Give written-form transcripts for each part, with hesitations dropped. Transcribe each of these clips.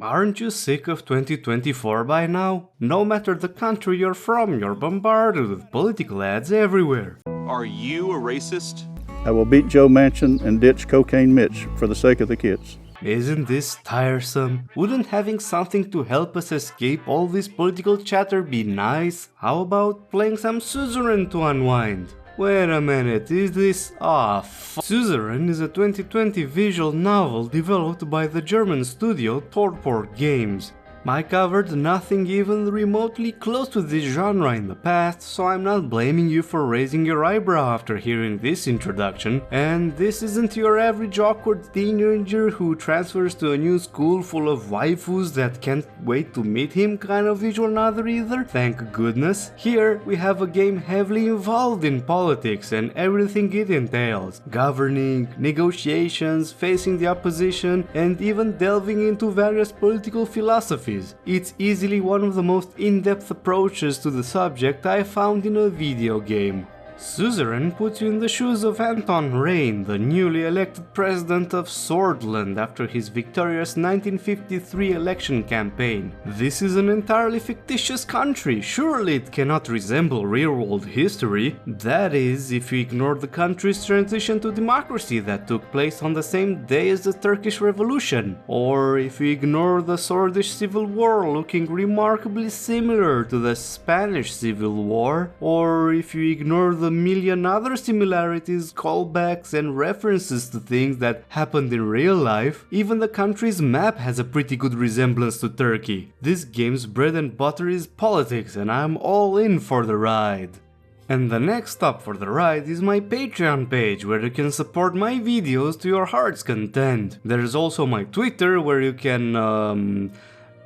Aren't you sick of 2024 by now? No matter the country you're from, you're bombarded with political ads everywhere. Are you a racist? I will beat Joe Manchin and ditch Cocaine Mitch for the sake of the kids. Isn't this tiresome? Wouldn't having something to help us escape all this political chatter be nice? How about playing some Suzerain to unwind? Wait a minute, is this... Suzerain is a 2020 visual novel developed by the German studio Torpor Games. I covered nothing even remotely close to this genre in the past, so I'm not blaming you for raising your eyebrow after hearing this introduction, and this isn't your average awkward teenager who transfers to a new school full of waifus that can't wait to meet him kind of visual novel either, thank goodness. Here we have a game heavily involved in politics and everything it entails: governing, negotiations, facing the opposition, and even delving into various political philosophies. It's easily one of the most in-depth approaches to the subject I found in a video game. Suzerain puts you in the shoes of Anton Rain, the newly elected president of Swordland after his victorious 1953 election campaign. This is an entirely fictitious country, surely it cannot resemble real-world history. That is, if you ignore the country's transition to democracy that took place on the same day as the Turkish Revolution, or if you ignore the Swedish Civil War looking remarkably similar to the Spanish Civil War, or if you ignore the million other similarities, callbacks, and references to things that happened in real life. Even the country's map has a pretty good resemblance to Turkey. This game's bread and butter is politics, and I'm all in for the ride. And the next stop for the ride is my Patreon page, where you can support my videos to your heart's content. There's also my Twitter, where you can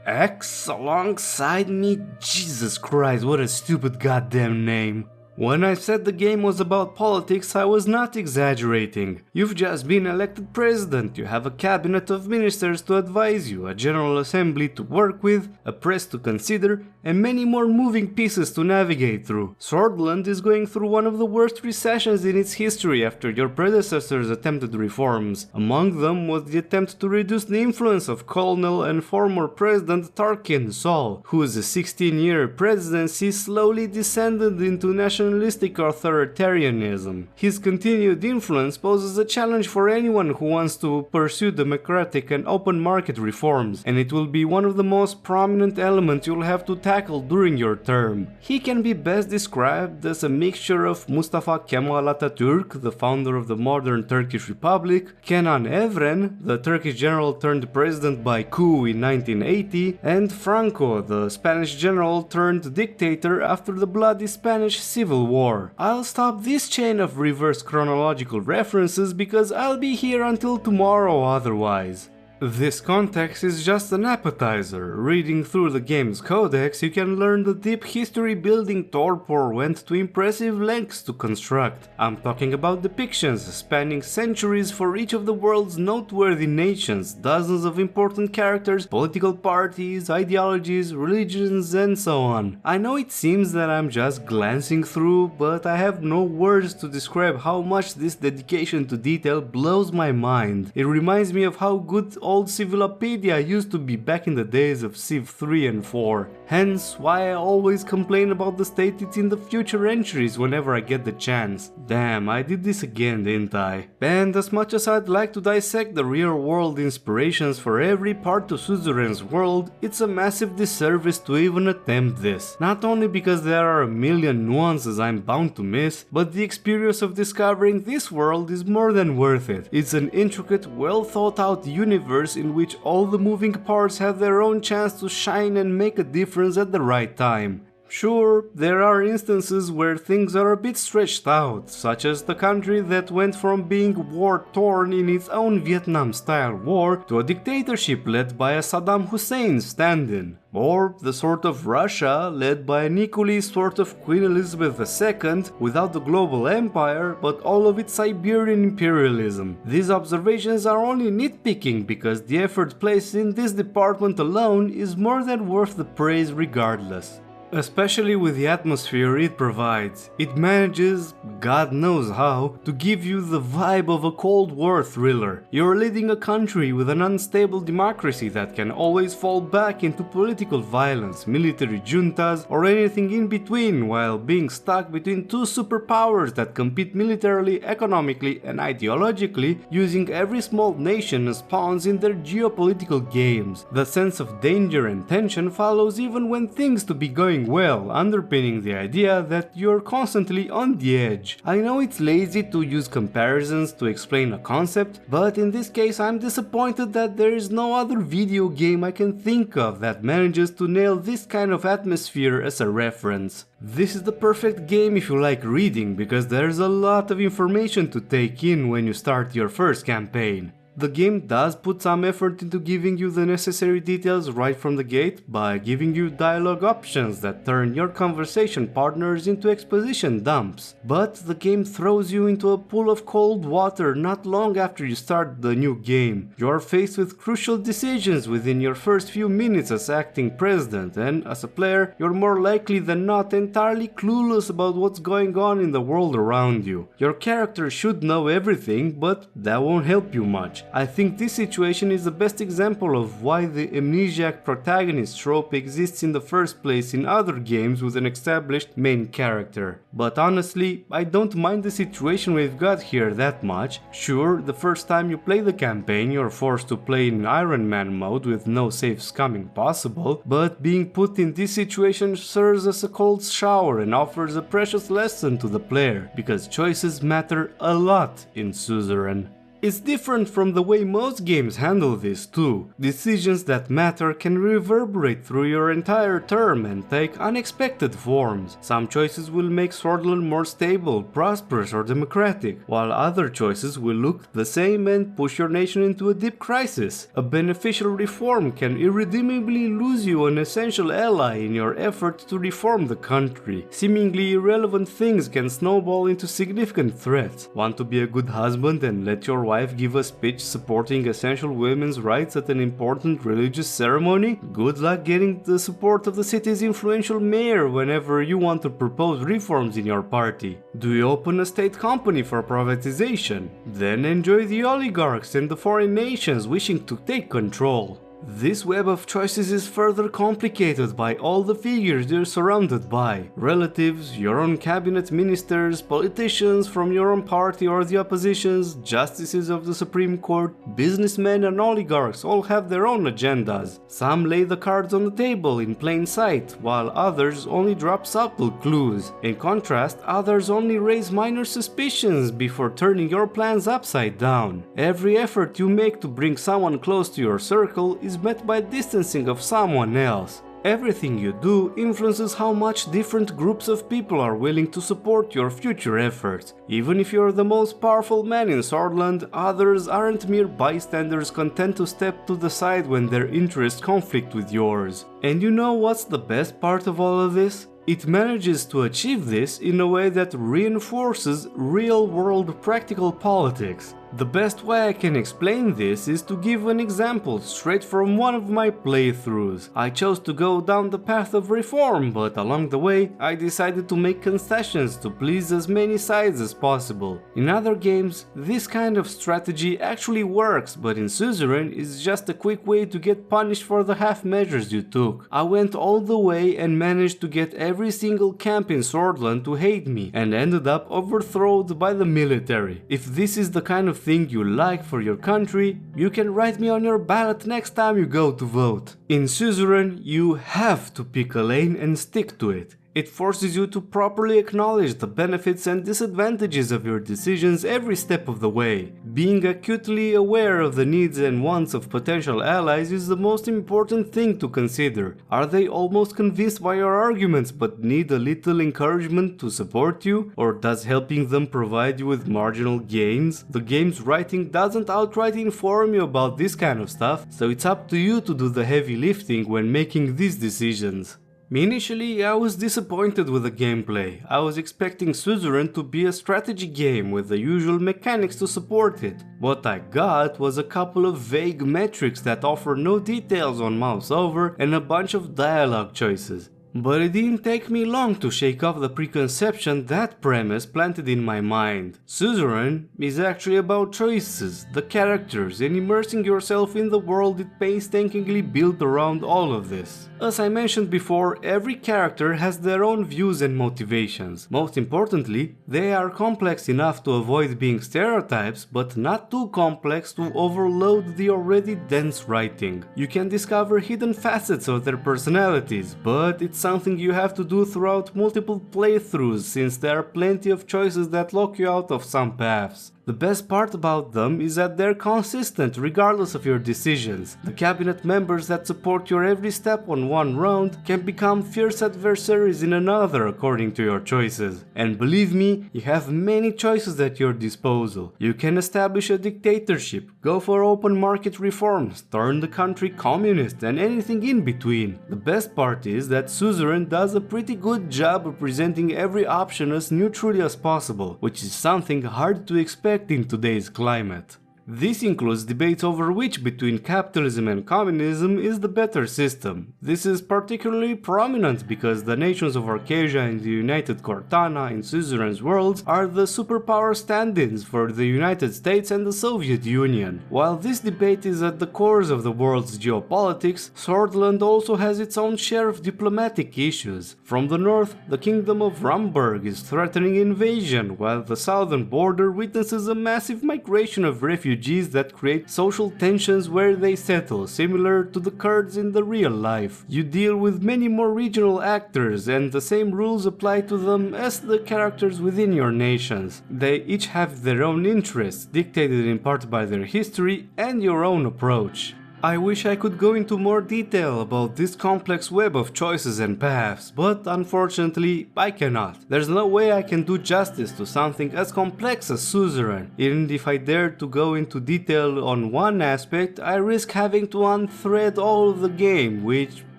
X alongside me. Jesus Christ, what a stupid goddamn name. When I said the game was about politics, I was not exaggerating. You've just been elected president, you have a cabinet of ministers to advise you, a general assembly to work with, a press to consider, and many more moving pieces to navigate through. Swordland is going through one of the worst recessions in its history after your predecessors attempted reforms. Among them was the attempt to reduce the influence of Colonel and former President Tarkin Sol, whose 16-year presidency slowly descended into nationalistic authoritarianism. His continued influence poses a challenge for anyone who wants to pursue democratic and open market reforms, and it will be one of the most prominent elements you'll have to tackle during your term. He can be best described as a mixture of Mustafa Kemal Atatürk, the founder of the modern Turkish Republic, Kenan Evren, the Turkish general turned president by coup in 1980, and Franco, the Spanish general turned dictator after the bloody Spanish Civil War. I'll stop this chain of reverse chronological references because I'll be here until tomorrow otherwise. This context is just an appetizer. Reading through the game's codex, you can learn the deep history building Torpor went to impressive lengths to construct. I'm talking about depictions spanning centuries for each of the world's noteworthy nations, dozens of important characters, political parties, ideologies, religions, and so on. I know it seems that I'm just glancing through, but I have no words to describe how much this dedication to detail blows my mind. It reminds me of how good old Civilopedia used to be back in the days of Civ 3 and 4, hence why I always complain about the state it's in the future entries whenever I get the chance. Damn, I did this again, didn't I? And as much as I'd like to dissect the real world inspirations for every part of Suzerain's world, it's a massive disservice to even attempt this. Not only because there are a million nuances I'm bound to miss, but the experience of discovering this world is more than worth it. It's an intricate, well thought out universe in which all the moving parts have their own chance to shine and make a difference at the right time. Sure, there are instances where things are a bit stretched out, such as the country that went from being war-torn in its own Vietnam-style war to a dictatorship led by a Saddam Hussein stand-in, or the sort of Russia led by an equally sort of Queen Elizabeth II without the global empire but all of its Siberian imperialism. These observations are only nitpicking because the effort placed in this department alone is more than worth the praise regardless. Especially with the atmosphere it provides. It manages, God knows how, to give you the vibe of a Cold War thriller. You're leading a country with an unstable democracy that can always fall back into political violence, military juntas, or anything in between, while being stuck between two superpowers that compete militarily, economically, and ideologically, using every small nation as pawns in their geopolitical games. The sense of danger and tension follows even when things to be going well, underpinning the idea that you're constantly on the edge. I know it's lazy to use comparisons to explain a concept, but in this case I'm disappointed that there is no other video game I can think of that manages to nail this kind of atmosphere as a reference. This is the perfect game if you like reading, because there's a lot of information to take in when you start your first campaign. The game does put some effort into giving you the necessary details right from the gate by giving you dialogue options that turn your conversation partners into exposition dumps. But the game throws you into a pool of cold water not long after you start the new game. You are faced with crucial decisions within your first few minutes as acting president, and as a player, you're more likely than not entirely clueless about what's going on in the world around you. Your character should know everything, but that won't help you much. I think this situation is the best example of why the amnesiac protagonist trope exists in the first place in other games with an established main character. But honestly, I don't mind the situation we've got here that much. Sure, the first time you play the campaign you're forced to play in Iron Man mode with no save scumming possible, but being put in this situation serves as a cold shower and offers a precious lesson to the player, because choices matter a lot in Suzerain. It's different from the way most games handle this too. Decisions that matter can reverberate through your entire term and take unexpected forms. Some choices will make Swordland more stable, prosperous, or democratic, while other choices will look the same and push your nation into a deep crisis. A beneficial reform can irredeemably lose you an essential ally in your effort to reform the country. Seemingly irrelevant things can snowball into significant threats. Want to be a good husband and let your wife give a speech supporting essential women's rights at an important religious ceremony? Good luck getting the support of the city's influential mayor whenever you want to propose reforms in your party. Do you open a state company for privatization? Then enjoy the oligarchs and the foreign nations wishing to take control. This web of choices is further complicated by all the figures you're surrounded by. Relatives, your own cabinet ministers, politicians from your own party or the opposition's, justices of the Supreme Court, businessmen and oligarchs all have their own agendas. Some lay the cards on the table in plain sight, while others only drop subtle clues. In contrast, others only raise minor suspicions before turning your plans upside down. Every effort you make to bring someone close to your circle is met by distancing of someone else. Everything you do influences how much different groups of people are willing to support your future efforts. Even if you're the most powerful man in Swordland, others aren't mere bystanders content to step to the side when their interests conflict with yours. And you know what's the best part of all of this? It manages to achieve this in a way that reinforces real-world practical politics. The best way I can explain this is to give an example straight from one of my playthroughs. I chose to go down the path of reform, but along the way I decided to make concessions to please as many sides as possible. In other games, this kind of strategy actually works, but in Suzerain it's just a quick way to get punished for the half measures you took. I went all the way and managed to get every single camp in Swordland to hate me, and ended up overthrown by the military. If this is the kind of thing you like for your country, you can write me on your ballot next time you go to vote. In Suzerain, you have to pick a lane and stick to it. It forces you to properly acknowledge the benefits and disadvantages of your decisions every step of the way. Being acutely aware of the needs and wants of potential allies is the most important thing to consider. Are they almost convinced by your arguments but need a little encouragement to support you? Or does helping them provide you with marginal gains? The game's writing doesn't outright inform you about this kind of stuff, so it's up to you to do the heavy lifting when making these decisions. Initially, I was disappointed with the gameplay. I was expecting Suzerain to be a strategy game with the usual mechanics to support it. What I got was a couple of vague metrics that offer no details on mouse over and a bunch of dialogue choices. But it didn't take me long to shake off the preconception that premise planted in my mind. Suzerain is actually about choices, the characters, and immersing yourself in the world it painstakingly built around all of this. As I mentioned before, every character has their own views and motivations. Most importantly, they are complex enough to avoid being stereotypes, but not too complex to overload the already dense writing. You can discover hidden facets of their personalities, but it's something you have to do throughout multiple playthroughs since there are plenty of choices that lock you out of some paths. The best part about them is that they're consistent regardless of your decisions. The cabinet members that support your every step on one round can become fierce adversaries in another according to your choices. And believe me, you have many choices at your disposal. You can establish a dictatorship, go for open market reforms, turn the country communist, and anything in between. The best part is that Suzerain does a pretty good job of presenting every option as neutrally as possible, which is something hard to expect in today's climate. This includes debates over which between capitalism and communism is the better system. This is particularly prominent because the nations of Arcasia and the United Cortana in Suzerain's worlds are the superpower stand-ins for the United States and the Soviet Union. While this debate is at the core of the world's geopolitics, Swordland also has its own share of diplomatic issues. From the north, the Kingdom of Rumburg is threatening invasion, while the southern border witnesses a massive migration of refugees that create social tensions where they settle, similar to the Kurds in the real life. You deal with many more regional actors, and the same rules apply to them as the characters within your nations. They each have their own interests, dictated in part by their history and your own approach. I wish I could go into more detail about this complex web of choices and paths, but unfortunately I cannot. There's no way I can do justice to something as complex as Suzerain. Even if I dare to go into detail on one aspect, I risk having to unthread all of the game, which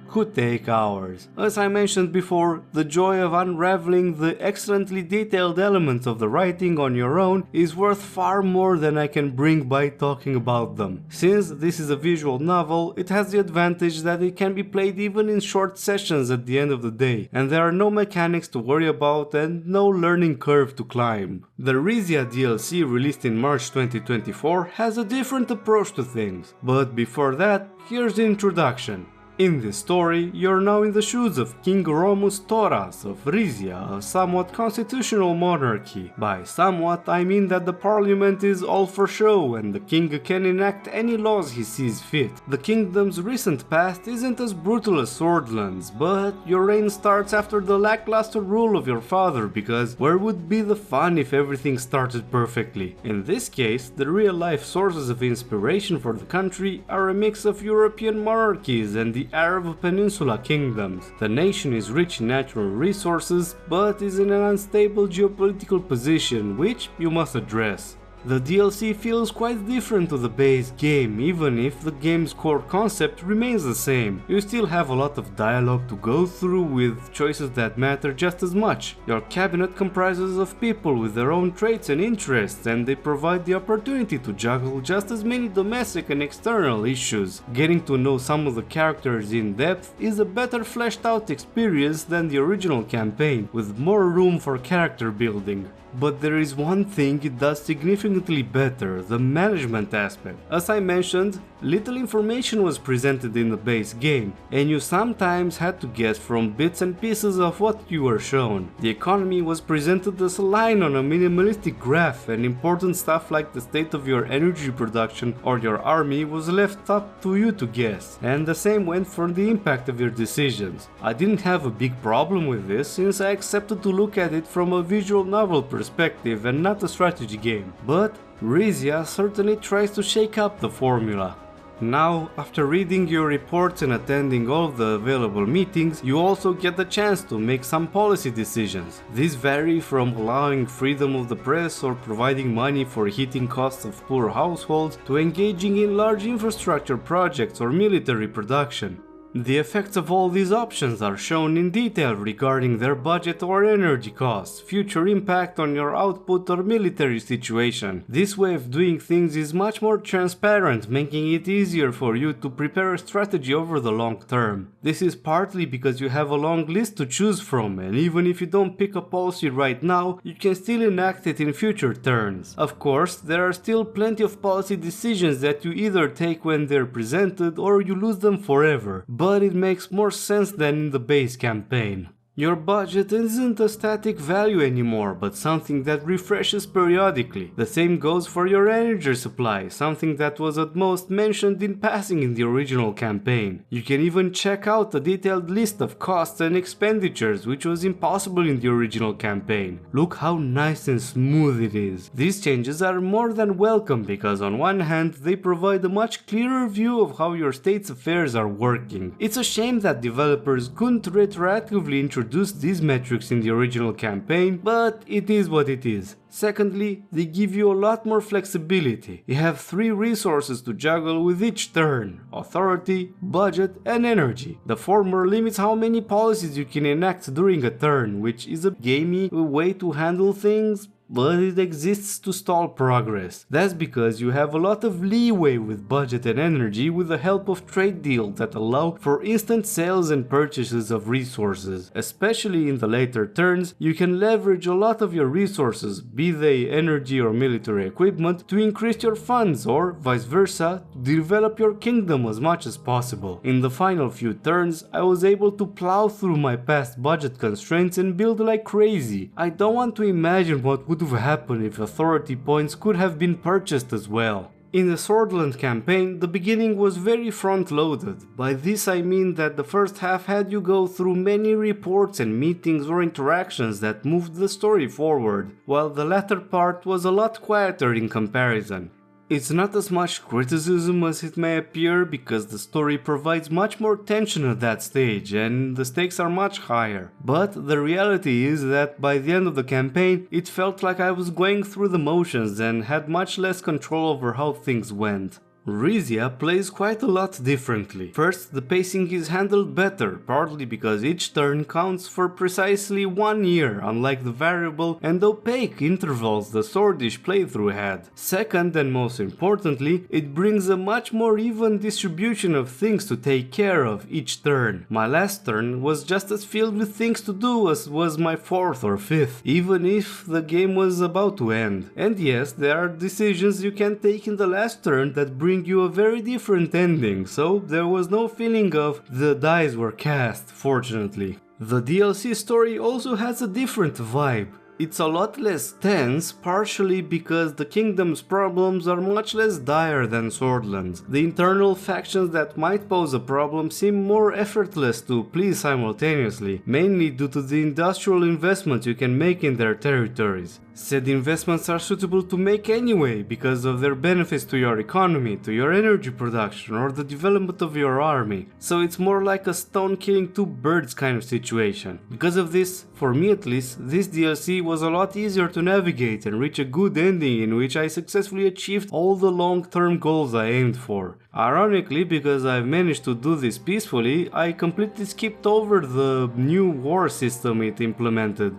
could take hours. As I mentioned before, the joy of unraveling the excellently detailed elements of the writing on your own is worth far more than I can bring by talking about them. Since this is a visual novel, it has the advantage that it can be played even in short sessions at the end of the day, and there are no mechanics to worry about and no learning curve to climb. The Rizia DLC released in March 2024 has a different approach to things, but before that, here's the introduction. In this story, you're now in the shoes of King Romus Toras of Rizia, a somewhat constitutional monarchy. By somewhat, I mean that the parliament is all for show and the king can enact any laws he sees fit. The kingdom's recent past isn't as brutal as Swordland's, but your reign starts after the lackluster rule of your father, because where would be the fun if everything started perfectly? In this case, the real-life sources of inspiration for the country are a mix of European monarchies and the Arab Peninsula kingdoms. The nation is rich in natural resources, but is in an unstable geopolitical position, which you must address. The DLC feels quite different to the base game, even if the game's core concept remains the same. You still have a lot of dialogue to go through with choices that matter just as much. Your cabinet comprises of people with their own traits and interests, and they provide the opportunity to juggle just as many domestic and external issues. Getting to know some of the characters in depth is a better fleshed out experience than the original campaign, with more room for character building. But there is one thing it does significantly better, the management aspect. As I mentioned, little information was presented in the base game, and you sometimes had to guess from bits and pieces of what you were shown. The economy was presented as a line on a minimalistic graph, and important stuff like the state of your energy production or your army was left up to you to guess, and the same went for the impact of your decisions. I didn't have a big problem with this, since I accepted to look at it from a visual novel perspective and not a strategy game, but Rizia certainly tries to shake up the formula. Now, after reading your reports and attending all of the available meetings, you also get the chance to make some policy decisions. These vary from allowing freedom of the press or providing money for heating costs of poor households to engaging in large infrastructure projects or military production. The effects of all these options are shown in detail regarding their budget or energy costs, future impact on your output or military situation. This way of doing things is much more transparent, making it easier for you to prepare a strategy over the long term. This is partly because you have a long list to choose from, and even if you don't pick a policy right now, you can still enact it in future turns. Of course, there are still plenty of policy decisions that you either take when they're presented or you lose them forever, but it makes more sense than in the base campaign. Your budget isn't a static value anymore, but something that refreshes periodically. The same goes for your energy supply, something that was at most mentioned in passing in the original campaign. You can even check out a detailed list of costs and expenditures, which was impossible in the original campaign. Look how nice and smooth it is. These changes are more than welcome because on one hand they provide a much clearer view of how your state's affairs are working. It's a shame that developers couldn't retroactively introduce these metrics in the original campaign, but it is what it is. Secondly, they give you a lot more flexibility. You have 3 resources to juggle with each turn: authority, budget, and energy. The former limits how many policies you can enact during a turn, which is a gamey way to handle things, but it exists to stall progress. That's because you have a lot of leeway with budget and energy with the help of trade deals that allow for instant sales and purchases of resources. Especially in the later turns, you can leverage a lot of your resources, be they energy or military equipment, to increase your funds or, vice versa, to develop your kingdom as much as possible. In the final few turns, I was able to plow through my past budget constraints and build like crazy. I don't want to imagine what would have happened if authority points could have been purchased as well. In the Swordland campaign, the beginning was very front-loaded. By this I mean that the first half had you go through many reports and meetings or interactions that moved the story forward, while the latter part was a lot quieter in comparison. It's not as much criticism as it may appear because the story provides much more tension at that stage and the stakes are much higher. But the reality is that by the end of the campaign, it felt like I was going through the motions and had much less control over how things went. Rizia plays quite a lot differently. First, the pacing is handled better, partly because each turn counts for precisely 1 year, unlike the variable and opaque intervals the Swordish playthrough had. Second, and most importantly, it brings a much more even distribution of things to take care of each turn. My last turn was just as filled with things to do as was my 4th or 5th, even if the game was about to end. And yes, there are decisions you can take in the last turn that bring you a very different ending, so there was no feeling of the dice were cast, fortunately. The DLC story also has a different vibe. It's a lot less tense, partially because the kingdom's problems are much less dire than Swordland's. The internal factions that might pose a problem seem more effortless to please simultaneously, mainly due to the industrial investments you can make in their territories. Said investments are suitable to make anyway because of their benefits to your economy, to your energy production, or the development of your army. So it's more like a stone killing 2 birds kind of situation. Because of this, for me at least, this DLC was a lot easier to navigate and reach a good ending in which I successfully achieved all the long-term goals I aimed for. Ironically, because I've managed to do this peacefully, I completely skipped over the new war system it implemented.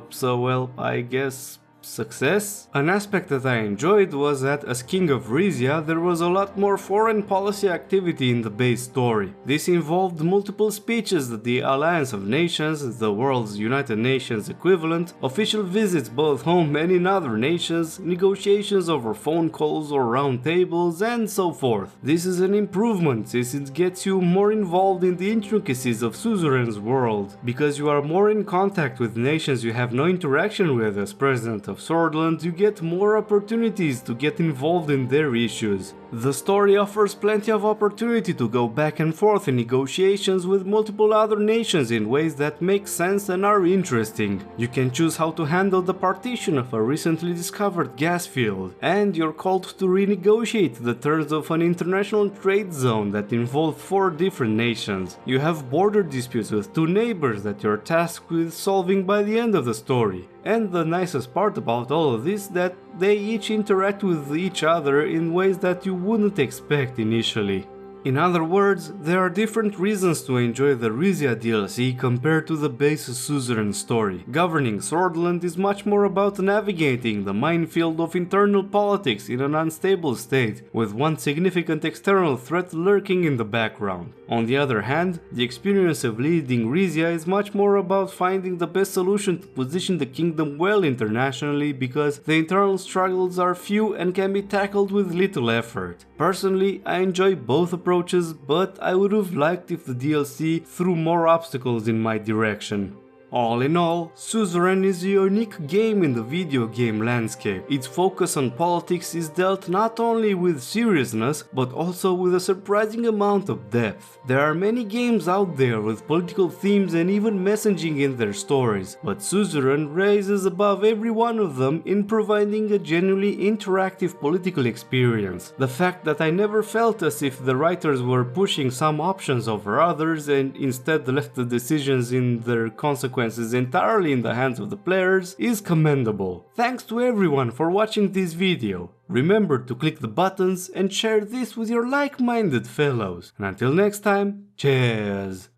So well, I guess success? An aspect that I enjoyed was that as King of Rizia there was a lot more foreign policy activity in the base story. This involved multiple speeches at the Alliance of Nations, the world's United Nations equivalent, official visits both home and in other nations, negotiations over phone calls or round tables, and so forth. This is an improvement since it gets you more involved in the intricacies of Suzerain's world, because you are more in contact with nations you have no interaction with as president of Swordland. You get more opportunities to get involved in their issues. The story offers plenty of opportunity to go back and forth in negotiations with multiple other nations in ways that make sense and are interesting. You can choose how to handle the partition of a recently discovered gas field, and you're called to renegotiate the terms of an international trade zone that involve 4 different nations. You have border disputes with 2 neighbors that you're tasked with solving by the end of the story. And the nicest part about all of this that they each interact with each other in ways that you wouldn't expect initially. In other words, there are different reasons to enjoy the Rizia DLC compared to the base Suzerain story. Governing Swordland is much more about navigating the minefield of internal politics in an unstable state, with one significant external threat lurking in the background. On the other hand, the experience of leading Rizia is much more about finding the best solution to position the kingdom well internationally, because the internal struggles are few and can be tackled with little effort. Personally, I enjoy both approaches, but I would have liked if the DLC threw more obstacles in my direction. All in all, Suzerain is a unique game in the video game landscape. Its focus on politics is dealt not only with seriousness, but also with a surprising amount of depth. There are many games out there with political themes and even messaging in their stories, but Suzerain raises above every one of them in providing a genuinely interactive political experience. The fact that I never felt as if the writers were pushing some options over others and instead left the decisions in their consequences entirely in the hands of the players is commendable. Thanks to everyone for watching this video. Remember to click the buttons and share this with your like-minded fellows. And until next time, cheers!